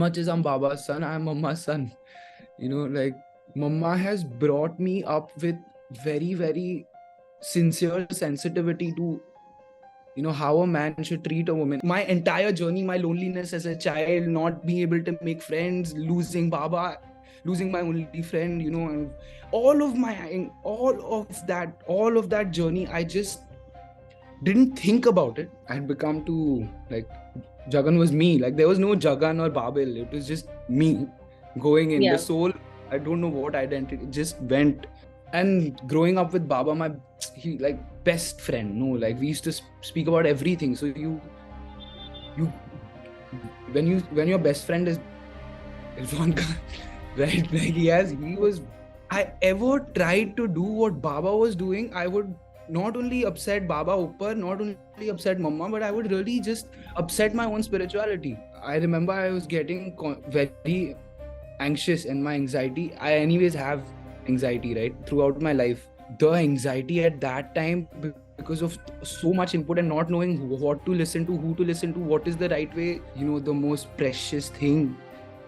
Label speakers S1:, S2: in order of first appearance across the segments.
S1: much as I'm Baba's son, I'm Mama's son. Like Mama has brought me up with very, very sincere sensitivity to how a man should treat a woman. My entire journey, my loneliness as a child, not being able to make friends, losing Baba, losing my only friend, and all of that journey, I just didn't think about it. I had become to like Jagan was me. Like there was no Jagan or Babil. It was just me going in. The soul, I don't know what identity, just went. And growing up with Baba, he like best friend. No, like we used to speak about everything. So when your best friend is Irfan Khan, right? Like I ever tried to do what Baba was doing, I would not only upset Baba Uppar, not only upset Mama, but I would really just upset my own spirituality. I remember I was getting very anxious and my anxiety. I anyways have anxiety, right? Throughout my life. The anxiety at that time, because of so much input and not knowing what to listen to, who to listen to, what is the right way, the most precious thing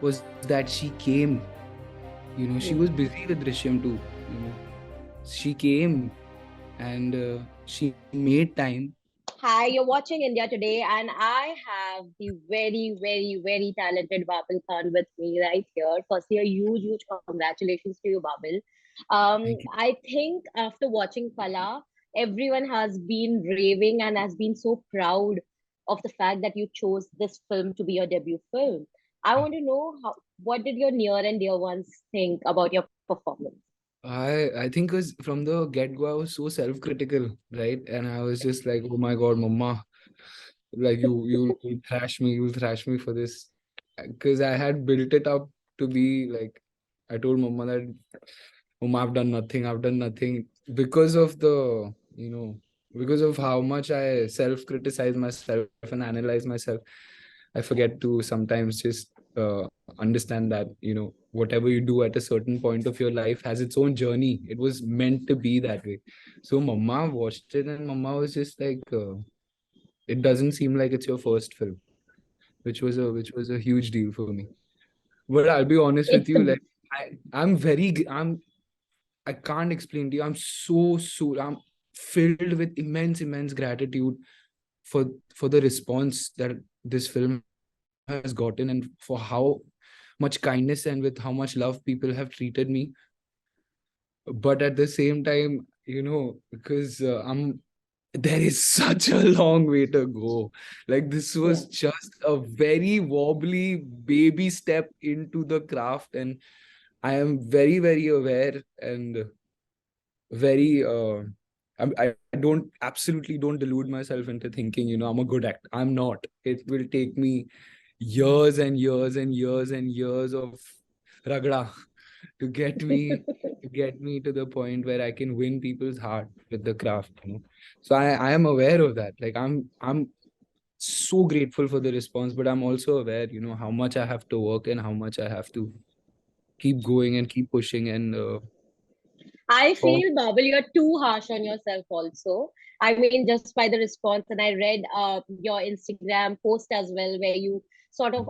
S1: was that she came. She was busy with Drishyam too. She came and she made time.
S2: Hi, you're watching India Today, and I have the very, very, very talented Babil Khan with me right here. Firstly, a huge, huge congratulations to you, Babil.
S1: Thank you.
S2: I think after watching Qala, everyone has been raving and has been so proud of the fact that you chose this film to be your debut film. I want to know what did your near and dear ones think about your performance?
S1: I think because from the get-go, I was so self-critical, right? And I was just like, oh my God, Mama, like you thrash me for this. Because I had built it up to be like, I told Mama that, Mama, I've done nothing. Because of because of how much I self-criticize myself and analyze myself, I forget to sometimes just understand that, whatever you do at a certain point of your life has its own journey. It was meant to be that way. So Mama watched it and Mama was just like, it doesn't seem like it's your first film, which was a huge deal for me. But I'll be honest with
S2: It's
S1: you,
S2: the
S1: like I can't explain to you. I'm filled with immense gratitude for the response that this film has gotten and for how much kindness and with how much love people have treated me. But at the same time, because I'm there is such a long way to go. Like this
S2: yeah.
S1: was just a very wobbly baby step into the craft, and I am very, very aware and very I don't absolutely don't delude myself into thinking, I'm a good actor. I'm not. It will take me years and years and years and years of ragda to get me to the point where I can win people's heart with the craft. So I am aware of that. Like I'm so grateful for the response, but I'm also aware, how much I have to work and how much I have to keep going and keep pushing and
S2: I
S1: for
S2: feel, Babil, you're too harsh on yourself also. I mean, just by the response, and I read your Instagram post as well, where you sort of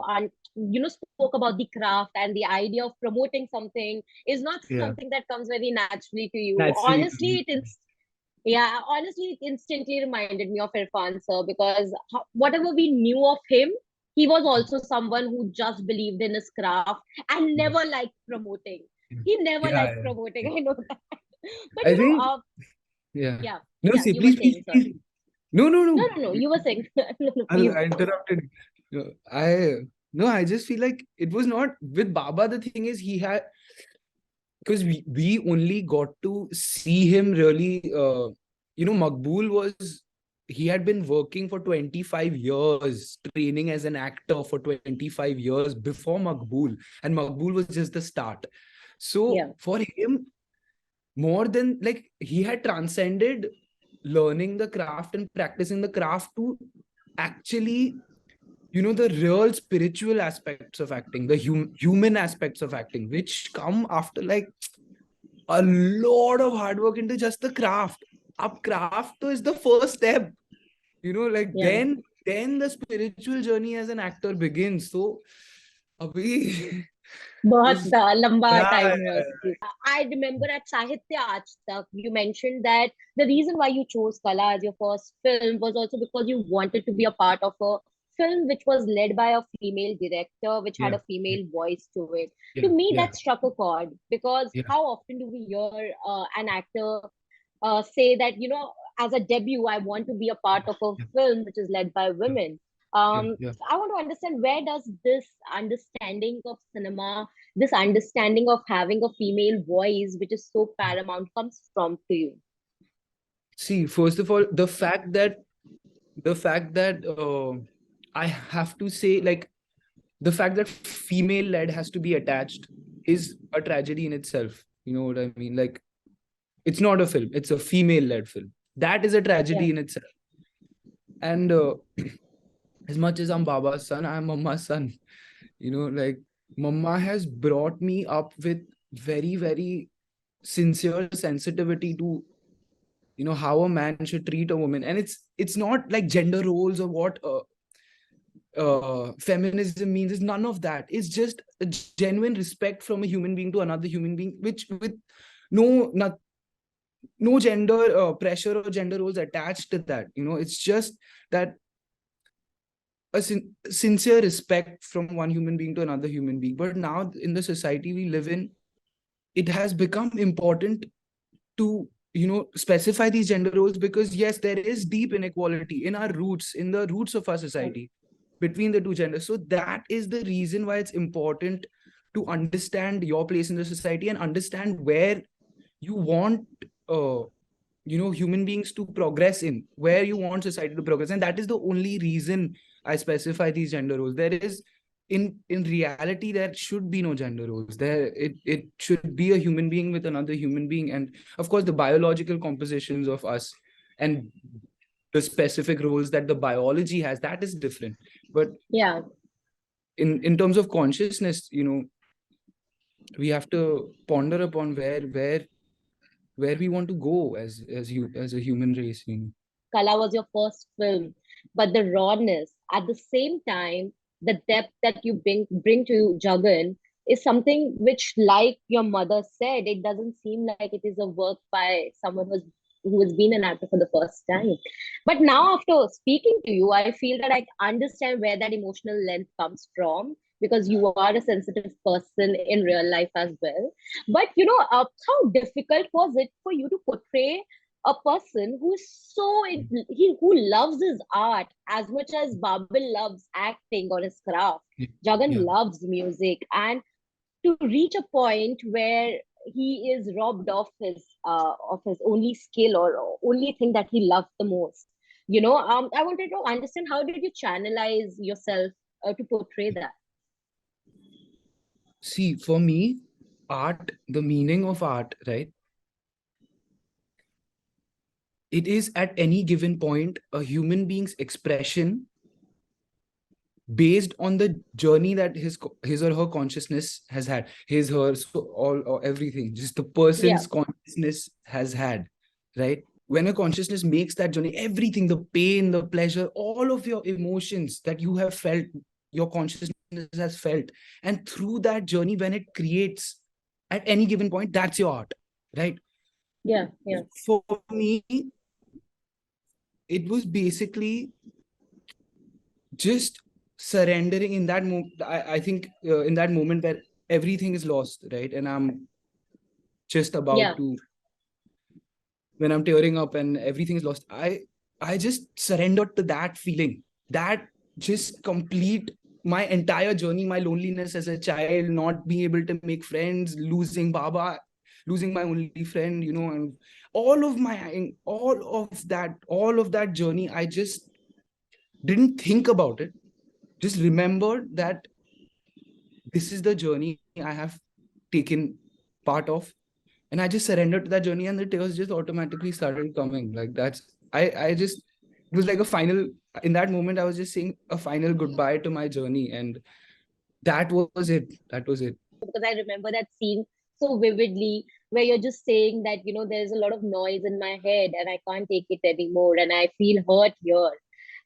S2: spoke about the craft and the idea of promoting something is not
S1: yeah,
S2: something that comes very naturally to you.
S1: naturally to
S2: Honestly,
S1: me.
S2: it instantly reminded me of Irfan sir because whatever we knew of him, he was also someone who just believed in his craft and
S1: Yeah,
S2: never liked promoting. He never
S1: yeah,
S2: liked
S1: yeah.
S2: promoting. I know that. But
S1: I think, yeah.
S2: yeah,
S1: No,
S2: yeah,
S1: see,
S2: you were
S1: please, please,
S2: saying, sorry.
S1: please. No, no,
S2: No,
S1: no.
S2: no, no, you were saying, no, no,
S1: I
S2: please
S1: I
S2: go on.
S1: interrupted. No, I just feel like it was not with Baba. The thing is, he had because we only got to see him really. Maqbool was he had been working for 25 years, training as an actor for 25 years before Maqbool, and Maqbool was just the start. So
S2: Yeah,
S1: for him, more than like he had transcended learning the craft and practicing the craft to actually the real spiritual aspects of acting, the human aspects of acting, which come after like a lot of hard work into just the craft. Up craft is the first step, like
S2: yeah.
S1: then the spiritual journey as an actor begins. So अभी
S2: बहुत
S1: उस
S2: लंबा
S1: yeah,
S2: time
S1: yeah,
S2: हुआ
S1: yeah.
S2: उसकी. I remember at Sahitya Aaj Tak, you mentioned that the reason why you chose Kala as your first film was also because you wanted to be a part of a film which was led by a female director, which had
S1: Yeah,
S2: a female voice to it. To
S1: yeah,
S2: me,
S1: yeah,
S2: that struck a chord because
S1: yeah,
S2: how often do we hear an actor say that, as a debut, I want to be a part of a
S1: yeah,
S2: film which is led by
S1: yeah,
S2: women.
S1: yeah, yeah.
S2: I want to understand, where does this understanding of cinema, this understanding of having a female voice, which is so paramount, comes from to you?
S1: See, first of all, the fact that I have to say, like, the fact that female led has to be attached is a tragedy in itself. You know what I mean? Like, it's not a film; it's a female led film. That is a
S2: Yeah,
S1: tragedy in itself. And as much as I'm Baba's son, I'm Mama's son. Like, Mama has brought me up with very, very sincere sensitivity to how a man should treat a woman, and it's not like gender roles or what feminism means. Is none of that. It's just a genuine respect from a human being to another human being, which with no not, no gender pressure or gender roles attached to that. It's just that a sincere respect from one human being to another human being. But now in the society we live in, it has become important to specify these gender roles, because yes, there is deep inequality in our roots, in the roots of our
S2: yeah,
S1: society, between the two genders. So that is the reason why it's important to understand your place in the society and understand where you want uh, human beings to progress, in where you want society to progress. And that is the only reason I specify these gender roles. There is, in reality, there should be no gender roles. It should be a human being with another human being. And of course, the biological compositions of us and the specific roles that the biology has, that is different. But
S2: yeah.
S1: in terms of consciousness, we have to ponder upon where we want to go as a human race.
S2: Kala was your first film, but the rawness, at the same time, the depth that you bring to Jagan is something which, like your mother said, it doesn't seem like it is a work by someone who has been an actor for the first time. But now, after speaking to you, I feel that I understand where that emotional length comes from, because you are a sensitive person in real life as well. But how difficult was it for you to portray a person who's who loves his art as much as Babil loves acting or his craft? Jagan
S1: Yeah.
S2: loves music, and to reach a point where he is robbed of his only skill or only thing that he loved the most. I wanted to understand, how did you channelize yourself to portray that?
S1: See, for me, art, the meaning of art, right? It is at any given point a human being's expression based on the journey that his or her consciousness has had, his her so all or everything, just the
S2: Yeah,
S1: person's consciousness has had, right? When a consciousness makes that journey, everything, the pain, the pleasure, all of your emotions that you have felt, your consciousness has felt, and through that journey, when it creates at any given point, that's your art, right?
S2: yeah, yeah,
S1: For me, it was basically just surrendering in that moment. I think in that moment where everything is lost, right? And I'm just
S2: yeah,
S1: about to, when I'm tearing up and everything is lost, I just surrendered to that feeling. That just complete my entire journey, my loneliness as a child, not being able to make friends, losing Baba, losing my only friend, and all of that journey. I just didn't think about it. Just remembered that this is the journey I have taken part of, and I just surrendered to that journey, and the tears just automatically started coming. Like, I just, it was like a final, in that moment I was just saying a final goodbye to my journey, and that was it.
S2: because I remember that scene so vividly, where you're just saying that, there's a lot of noise in my head and I can't take it anymore and I feel hurt here.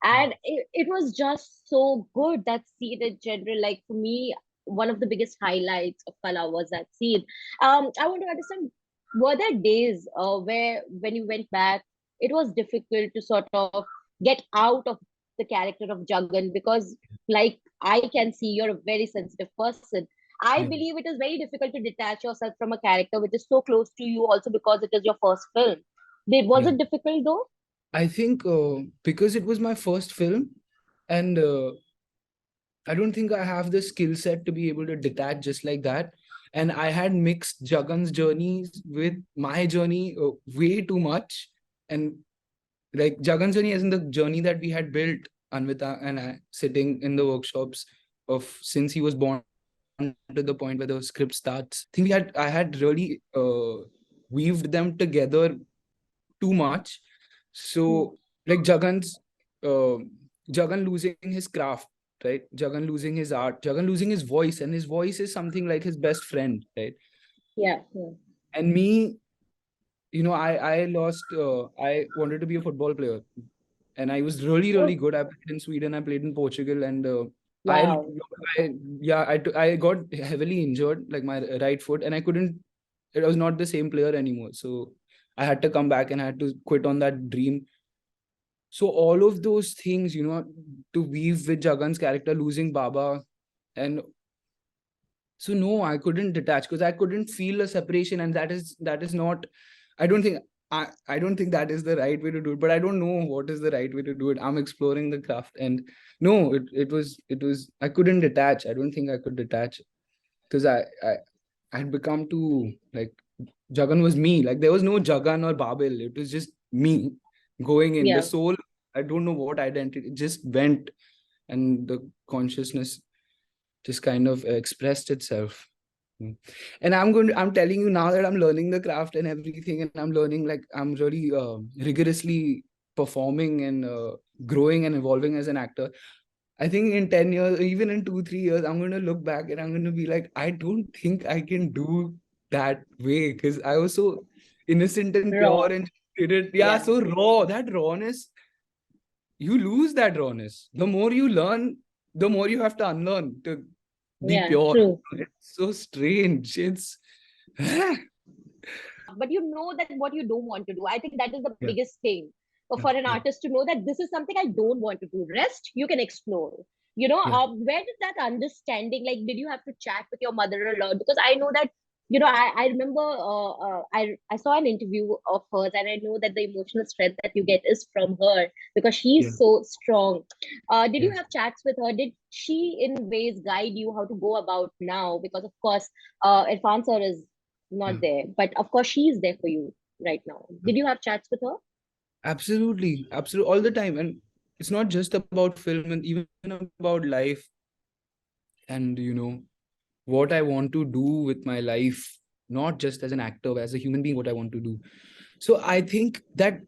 S2: And it was just so good, that scene in general. Like, for me, one of the biggest highlights of Kala was that scene. I want to understand, were there days where when you went back, it was difficult to sort of get out of the character of Jagan? Because, like, I can see you're a very sensitive person. I
S1: Yeah.
S2: believe it is very difficult to detach yourself from a character which is so close to you, also because it is your first film. Was
S1: Yeah.
S2: it difficult though?
S1: I think because it was my first film, and I don't think I have the skill set to be able to detach just like that. And I had mixed Jagan's journeys with my journey way too much. And like Jagan's journey isn't the journey that we had built, Anvita and I, sitting in the workshops of since he was born to the point where the script starts. I think I had really weaved them together too much.
S2: Hmm.
S1: So like uh, Jagan losing his craft, right? Jagan losing his art, Jagan losing his voice, and his voice is something like his best friend, right?
S2: Yeah, yeah.
S1: And me, I lost. I wanted to be a football player, and I was really
S2: Oh,
S1: good. I played in Sweden, I played in Portugal, and I,
S2: wow.
S1: I yeah, I got heavily injured, like my right foot, and I couldn't. It was not the same player anymore, so I had to come back and I had to quit on that dream. So all of those things, to weave with Jagan's character losing Baba, and so no, I couldn't detach because I couldn't feel a separation, and that is not. I don't think I don't think that is the right way to do it, but I don't know what is the right way to do it. I'm exploring the craft, and no, it was I couldn't detach. I don't think I could detach because I had become too like Jagan was me. Like there was no Jagan or Babil. It was just me going in. The
S2: Yeah.
S1: soul, I don't know what identity, it just went, and the consciousness just kind of expressed itself. Mm. And I'm telling you now that I'm learning the craft and everything, and I'm learning, like I'm really rigorously performing and growing and evolving as an actor. I think in 10 years, even in 2, 3 years, I'm going to look back and I'm going to be like, I don't think I can do that way because I was so innocent and pure
S2: Raw.
S1: and did it. Yeah,
S2: Yeah.
S1: so raw. That rawness, you lose that rawness. The more you learn, the more you have to unlearn to be
S2: Yeah,
S1: pure.
S2: true.
S1: It's so strange. It's
S2: But you know that what you don't want to do. I think that is the
S1: yeah,
S2: biggest thing
S1: yeah,
S2: for an
S1: yeah,
S2: artist to know, that this is something I don't want to do. Rest, you can explore.
S1: yeah,
S2: Where did that understanding, like, did you have to chat with your mother a lot? Because I know that, I remember I saw an interview of hers, and I know that the emotional strength that you get is from her because
S1: yeah,
S2: she's so strong. Did you
S1: yes,
S2: have chats with her? Did she, in ways, guide you how to go about now? Because, of course, Irfan sir is
S1: yeah.
S2: not there. But of course, she is there for you right now. Did you have chats with her?
S1: Absolutely, absolutely, all the time. And it's not just about film, and even about life, and what I want to do with my life, not just as an actor, but as a human being, what I want to do. So I think that,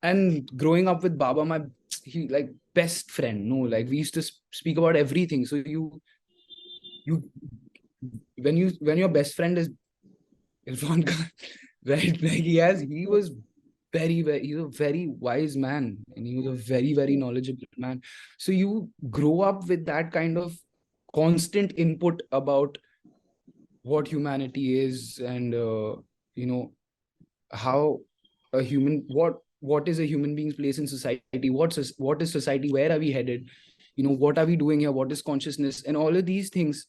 S1: and growing up with Baba, he like best friend. No, like we used to speak about everything. So you when your best friend is Irfan Khan, right? Like he was he's a very wise man, and he was a very knowledgeable man. So you grow up with that kind of constant input about what humanity is, and you know how a human what is a human being's place in society, what is society, where are we headed, what are we doing here, what is consciousness, and all of these things.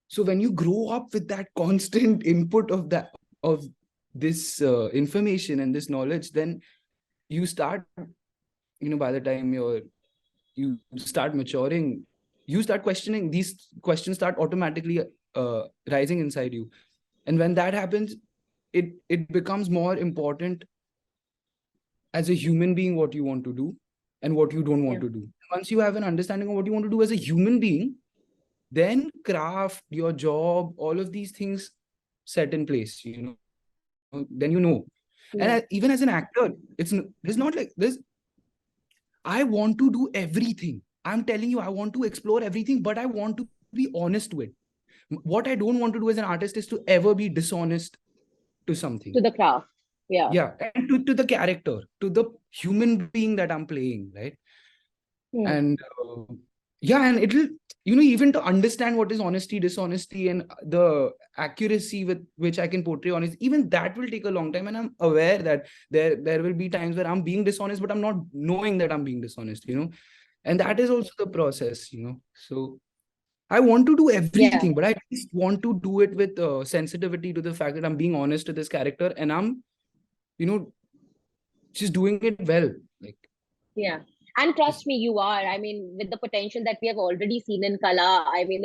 S1: So when you grow up with that constant input of this information and this knowledge, then you start, by the time you start maturing, you start questioning, these questions start automatically rising inside you. And when that happens, it becomes more important as a human being what you want to do and what you don't want
S2: Yeah.
S1: to do. Once you have an understanding of what you want to do as a human being, then craft, your job, all of these things set in place. Then and even as an
S2: Yeah.
S1: actor, there's not like this. I want to do everything. I'm telling you, I want to explore everything, but I want to be honest to it. What I don't want to do as an artist is to ever be dishonest to something.
S2: To the craft. Yeah.
S1: Yeah, and to the character, to the human being that I'm playing, right?
S2: Hmm.
S1: And yeah, and it'll, even to understand what is honesty, dishonesty, and the accuracy with which I can portray honesty, even that will take a long time. And I'm aware that there will be times where I'm being dishonest, but I'm not knowing that I'm being dishonest, and that is also the process. So I want to do
S2: Yeah,
S1: everything, but I just want to do it with sensitivity to the fact that I'm being honest to this character, and I'm, you know just doing it well, like,
S2: yeah. And trust
S1: just,
S2: me, you are. I mean, with the potential that we have already seen in Kala, I mean,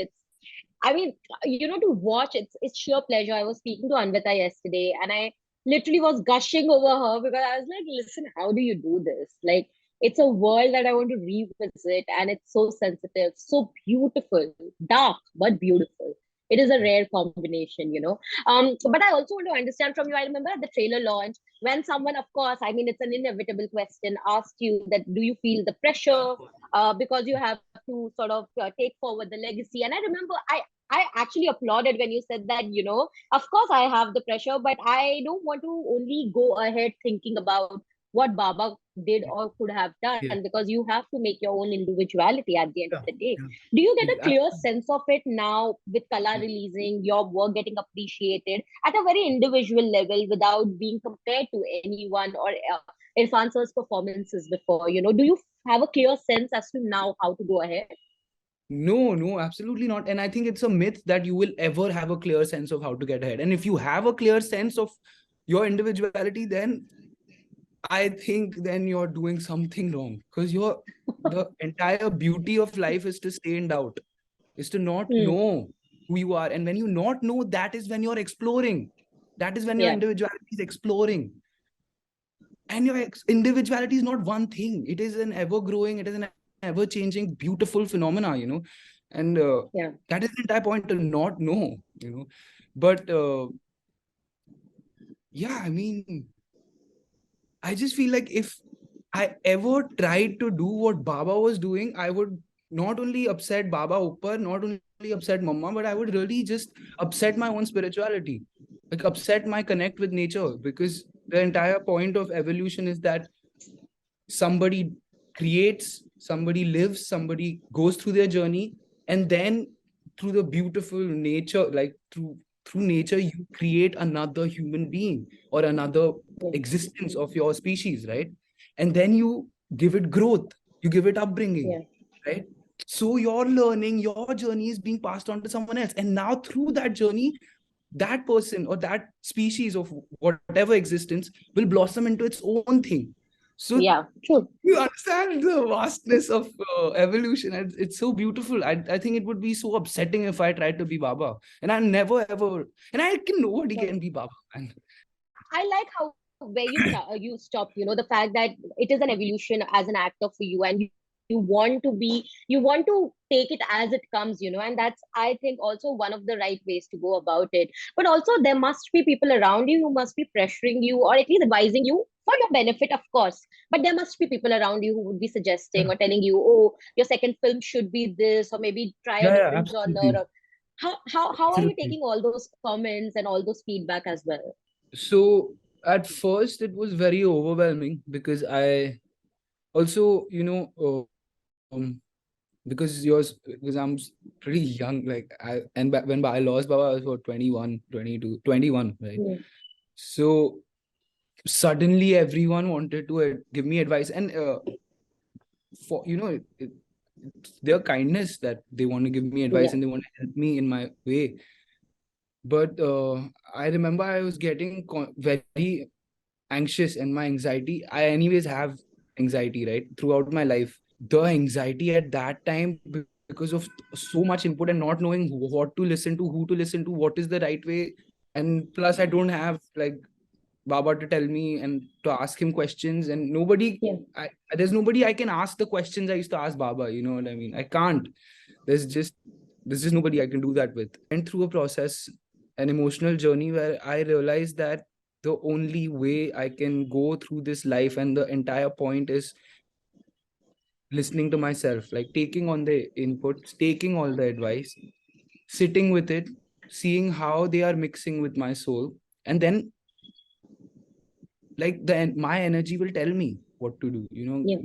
S2: to watch, it's sheer pleasure. I was speaking to Anvita yesterday, and I literally was gushing over her because I was like, "Listen, how do you do this? Like, it's a world that I want to revisit, and it's so sensitive, so beautiful, dark but beautiful. It is a rare combination. But I also want to understand from you. I remember at the trailer launch when someone, of course, I mean, it's an inevitable question, asked you that, do you feel the pressure? Because you have to sort of take forward the legacy. And I remember I actually applauded when you said that, of course I have the pressure, but I don't want to only go ahead thinking about what Baba did or could have done,
S1: yeah,
S2: because you have to make your own individuality at the end of
S1: yeah,
S2: the day.
S1: yeah.
S2: Do you get a
S1: I,
S2: clear sense of it now with Kala releasing, your work getting appreciated at a very individual level without being compared to anyone or Irfan sir's performances before? Do you have a clear sense as to now how to go ahead?
S1: no, no, absolutely not. And I think it's a myth that you will ever have a clear sense of how to get ahead. And if you have a clear sense of your individuality, then I think then you're doing something wrong, because the entire beauty of life is to stay in doubt, is to not
S2: Hmm.
S1: know who you are. And when you not know, that is when you're exploring. That is when your
S2: Yeah,
S1: individuality is exploring. And your individuality is not one thing. It is an ever growing, it is an ever changing, beautiful phenomena. And
S2: yeah,
S1: that is the entire point, to not know. But yeah, I mean, I just feel like if I ever tried to do what Baba was doing, I would not only upset Baba Upper, not only upset Mama, but I would really just upset my own spirituality, like upset my connect with nature, because the entire point of evolution is that somebody creates, somebody lives, somebody goes through their journey, and then through the beautiful nature, like through nature, you create another human being or another
S2: yeah,
S1: existence of your species, right? And then you give it growth, you give it upbringing,
S2: yeah,
S1: right? So your learning, your journey is being passed on to someone else, and now through that journey, that person or that species of whatever existence will blossom into its own thing. So
S2: yeah. True.
S1: you understand the vastness of evolution. It's so beautiful. I think it would be so upsetting if I tried to be Baba. And I never ever, and I can, nobody
S2: Yeah.
S1: can be Baba. And
S2: I like how where you stopped. The fact that it is an evolution as an actor for you, and you want to take it as it comes. And that's, I think, also one of the right ways to go about it. But also, there must be people around you who must be pressuring you, or at least advising you for your benefit, of course. But there must be people around you who would be suggesting
S1: yeah,
S2: or telling you, "Oh, your second film should be this, or maybe try a
S1: yeah, yeah,
S2: different genre."
S1: absolutely.
S2: Or how are you
S1: Absolutely.
S2: taking all those comments and all those feedback as well?
S1: So at first it was very overwhelming, because I also, because I'm pretty young, like when I lost Baba, I was about 21, 22, 21, right?
S2: Hmm.
S1: So suddenly everyone wanted to give me advice, and for it's their kindness that they want to give me advice and
S2: Yeah.
S1: they want to help me in my way. But I remember I was getting very anxious, and my anxiety, I anyways have anxiety, right, throughout my life. The anxiety at that time, because of so much input and not knowing what to listen to, who to listen to, what is the right way. And plus I don't have like Baba to tell me and to ask him questions, and
S2: Yeah.
S1: there's nobody I can ask the questions I used to ask Baba. You know what I mean? I can't. There's just there's just nobody I can do that with. I went through a process, an emotional journey, where I realized that the only way I can go through this life, and the entire point is listening to myself, like taking on the inputs, taking all the advice, sitting with it, seeing how they are mixing with my soul, and then like my energy will tell me what to do.
S2: Yeah.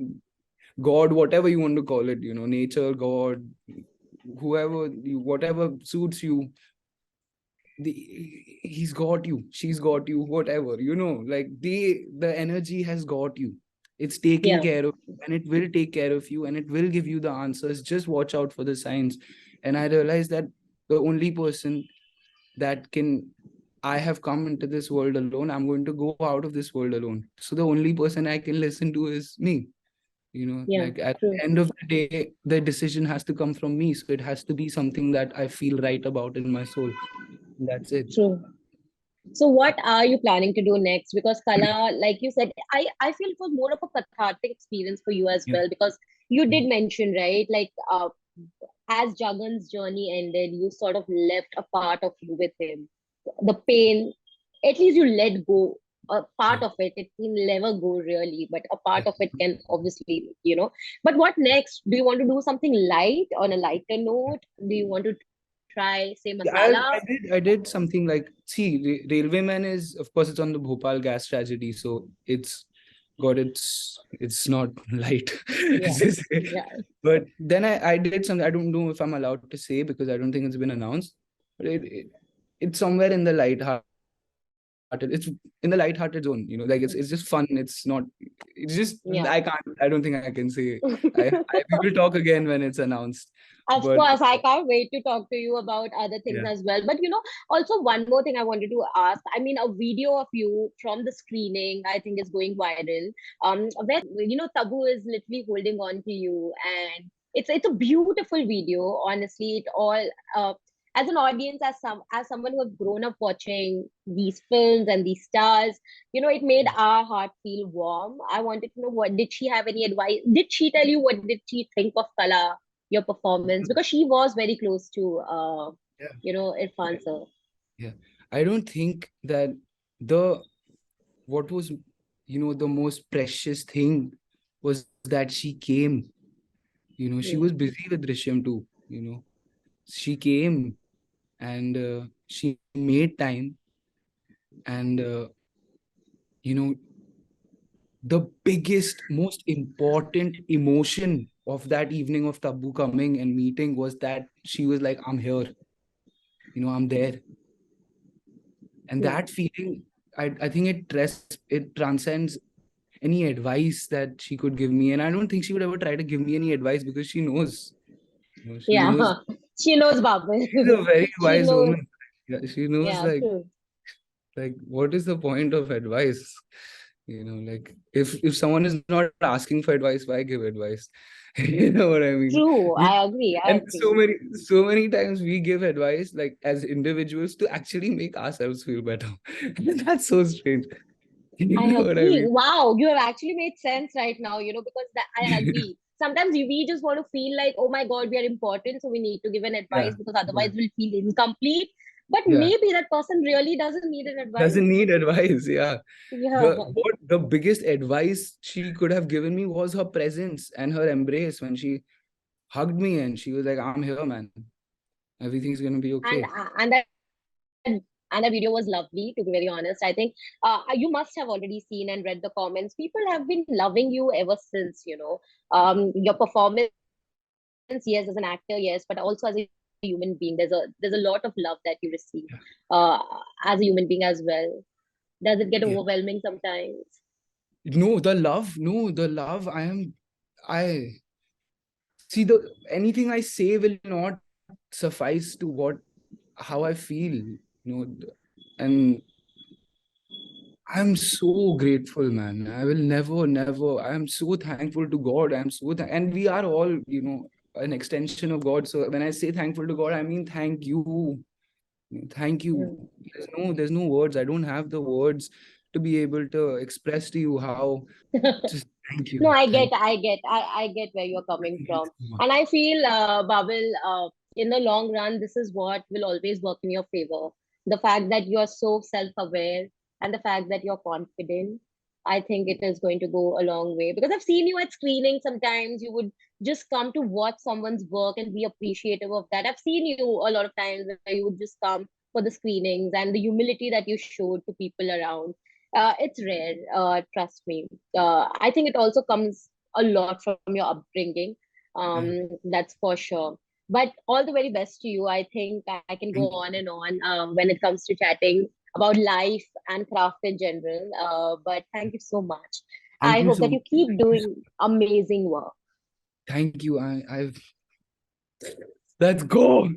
S1: God, whatever you want to call it, nature, God, whoever, whatever suits you. He's got you, she's got you, whatever, like the energy has got you. It's taking
S2: Yeah,
S1: care of you, and it will take care of you, and it will give you the answers. Just watch out for the signs. And I realized that the only person that can, I have come into this world alone, I'm going to go out of this world alone, so the only person I can listen to is me.
S2: yeah,
S1: Like at
S2: true,
S1: the end of the day, the decision has to come from me, so it has to be something that I feel right about in my soul. That's it.
S2: true. So what are you planning to do next? Because Kala, like you said, I feel it was more of a cathartic experience for you as
S1: Yeah.
S2: well, because you
S1: Yeah.
S2: did mention, right? Like as Jagan's journey ended, you sort of left a part of you with him. The pain, at least you let go. A part
S1: Yeah.
S2: of it, it can never go really, but a part
S1: Yeah.
S2: of it can obviously, you know. But what next? Do you want to do something light on a lighter note? Do you want to try, say, masala?
S1: Yeah, I did something like, see, Railwayman is, of course, it's on the Bhopal gas tragedy, so it's not light.
S2: Yeah,
S1: to say.
S2: yeah,
S1: But then I did something. I don't know if I'm allowed to say because I don't think it's been announced. But it's somewhere in the light-hearted. It's in the light-hearted zone. Like it's just fun. It's just I can't.
S2: yeah.
S1: I don't think I can say. We will talk again when it's announced. But
S2: Of course, I can't wait to talk to you about other
S1: yeah,
S2: things as well. But also one more thing I wanted to ask. I mean, a video of you from the screening, I think, is going viral. Where Tabu is literally holding on to you, and it's a beautiful video. Honestly, it all as an audience, as someone who has grown up watching these films and these stars, it made our heart feel warm. I wanted to know, what did she have any advice? Did she tell you what did she think of Kala? Your performance, because she was very close to
S1: yeah,
S2: Irfan sir.
S1: yeah. I don't think that the what was the most precious thing was that she came. She was
S2: Yeah,
S1: busy with Drishyam too. She came, and she made time, and you know the biggest, most important emotion of that evening of Tabu coming and meeting was that she was like, I'm here, I'm there. And
S2: yeah,
S1: that feeling, I think it transcends any advice that she could give me. And I don't think she would ever try to give me any advice because she knows. She knows.
S2: yeah. She knows Babil.
S1: She's a very
S2: She
S1: wise
S2: knows.
S1: woman. Yeah, she knows,
S2: Yeah, true.
S1: like what is the point of advice? Like if someone is not asking for advice, why give advice? You know what I mean?
S2: True.
S1: We,
S2: I agree. I
S1: and
S2: agree.
S1: so many times we give advice like as individuals to actually make ourselves feel better. That's so strange. You
S2: I
S1: know what I
S2: agree.
S1: mean?
S2: Wow, you have actually made sense right now, because that I agree. Sometimes we just want to feel like, oh my God, we are important, so we need to give an
S1: Yeah,
S2: advice because
S1: yeah,
S2: otherwise we'll feel incomplete. But
S1: yeah.
S2: maybe that person really doesn't need an advice.
S1: Doesn't need advice. Yeah.
S2: Yeah.
S1: The biggest advice she could have given me was her presence and her embrace when she hugged me and she was like, I'm here, man. Everything's gonna be
S2: and
S1: okay.
S2: uh, and that and that video was lovely, to be very honest. I think you must have already seen and read the comments. People have been loving you ever since, your performance, yes, as an actor, yes, but also as a human being. There's a lot of love that you receive uh, as a human being as well. Does it get
S1: Yeah.
S2: overwhelming sometimes?
S1: No, the love. I see the anything I say will not suffice to how I feel, and I'm so grateful, man. I will never. I'm so thankful to God. And we are all, an extension of God. So when I say thankful to God, I mean thank you. Thank you.
S2: Mm.
S1: There's no words. I don't have the words to be able to express to you how. Just thank
S2: No,
S1: you.
S2: I get,
S1: Thank
S2: I get where you're coming
S1: you
S2: from.
S1: so much.
S2: And I feel, Babil, in the long run, this is what will always work in your favor. The fact that you're so self-aware and the fact that you're confident, I think it is going to go a long way. Because I've seen you at screening sometimes, you would just come to watch someone's work and be appreciative of that. I've seen you a lot of times where you would just come for the screenings, and the humility that you showed to people around. It's rare, trust me. I think it also comes a lot from your upbringing.
S1: Yeah.
S2: That's for sure. But all the very best to you. I think I can go
S1: Thank
S2: on and on when it comes to chatting about life and craft in general. But thank you so much.
S1: thank
S2: I
S1: you
S2: hope
S1: so
S2: that
S1: much.
S2: you keep doing amazing work.
S1: Thank you. I've let's go.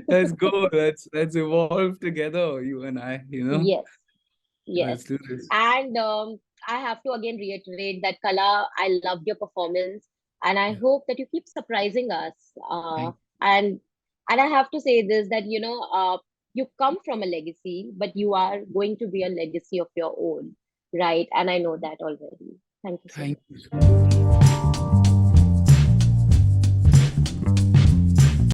S1: Let's go. Let's evolve together, you and I.
S2: Yes.
S1: Let's
S2: Yes.
S1: do this.
S2: And I have to again reiterate that Kala, I loved your performance, and I
S1: Yeah.
S2: hope that you keep surprising us.
S1: Thank
S2: And I have to say this that you come from a legacy, but you are going to be a legacy of your own, right? And I know that already. Thank you so
S1: thank
S2: much.
S1: you so much.